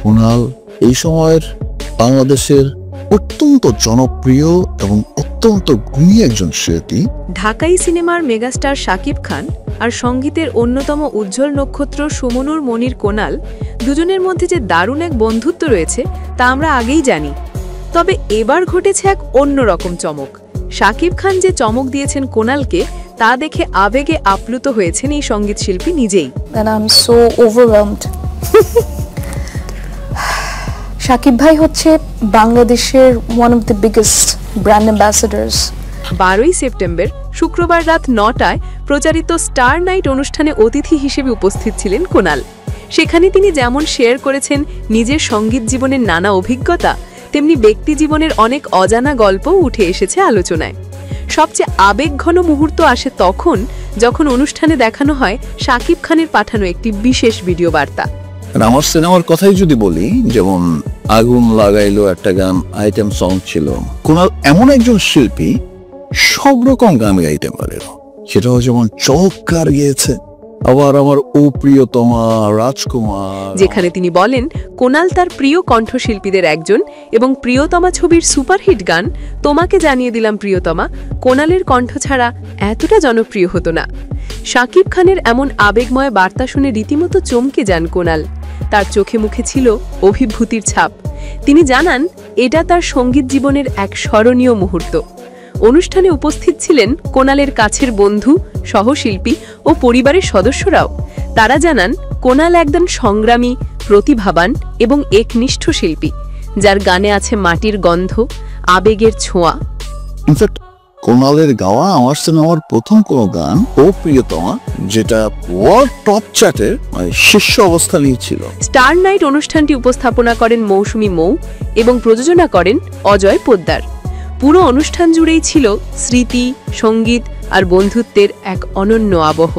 কুনাল এই সময়ের বাংলাদেশের অত্যন্ত জনপ্রিয় এবং অত্যন্ত গুণী একজন শিল্পী। ঢাকাই সিনেমার মেগাস্টার শাকিব খান আর সঙ্গীতের অন্যতম উজ্জ্বল নক্ষত্র সুমনুর মনির কুনাল দুজনের মধ্যে যে দারুণ এক বন্ধুত্ব রয়েছে তা আমরা আগেই জানি। তবে এবার ঘটেছে এক অন্যরকম চমক। শাকিব খান যে চমক দিয়েছেন কুনালকে তা দেখে আবেগে আপ্লুত হয়েছেন এই সঙ্গীত শিল্পী নিজেই। শাকিব ভাই হচ্ছে বাংলাদেশের one of the biggest brand ambassadors. 12ই সেপ্টেম্বর শুক্রবার রাত 9টায় প্রচারিত স্টার নাইট অনুষ্ঠানে অতিথি হিসেবে উপস্থিত ছিলেন কুনাল। সেখানে তিনি যেমন শেয়ার করেছেন নিজের সঙ্গীত জীবনের নানা অভিজ্ঞতা, তেমনি ব্যক্তি জীবনের অনেক অজানা গল্পও উঠে এসেছে আলোচনায়। সবচেয়ে আবেগঘন মুহূর্ত আসে তখন যখন অনুষ্ঠানে দেখানো হয় শাকিব খানের পাঠানো একটি বিশেষ ভিডিও বার্তা। আমার সিনেমার কথাই যদি বলি, যেমন আগুন লাগাইলো একটা গান আইটেম সং ছিল। কুনাল এমন একজন শিল্পী, সব রকম গান গাইতে পারে, সেটাও যেমন চমৎকার গিয়েছে। আবার আমার ও প্রিয়তমা, রাজকুমার, যেখানে তিনি বলেন কুনাল তার প্রিয় কণ্ঠশিল্পীদের একজন এবং প্রিয়তমা ছবির সুপারহিট গান তোমাকে জানিয়ে দিলাম প্রিয়তমা কুনালের কণ্ঠ ছাড়া এতটা জনপ্রিয় হতো না। শাকিব খানের এমন আবেগময় বার্তা শুনে রীতিমতো চমকে যান কুনাল। তার চোখে মুখে ছিল অভিভূতির ছাপ। তিনি জানান এটা তার সঙ্গীত জীবনের এক স্মরণীয় মুহূর্ত। অনুষ্ঠানে উপস্থিত ছিলেন কুনালের কাছের বন্ধু, সহশিল্পী ও পরিবারের সদস্যরাও। তারা জানান কুনাল একজন সংগ্রামী, প্রতিভাবান এবং একনিষ্ঠ শিল্পী, যার গানে আছে মাটির গন্ধ, আবেগের ছোঁয়া। ইনফ্যাক্ট কুনালের গাওয়া আমার সিনেমার প্রথম কোনো গান ও প্রিয়তমা, যেটা ওয়ার্ল্ড টপ চার্টের শীর্ষ অবস্থানেই ছিল। স্টার নাইট অনুষ্ঠানটি উপস্থাপনা করেন মৌসুমী মৌ এবং প্রযোজনা করেন অজয় পোদ্দার। পুরো অনুষ্ঠান জুড়েই ছিল স্মৃতি, সঙ্গীত আর বন্ধুত্বের এক অনন্য আবহ।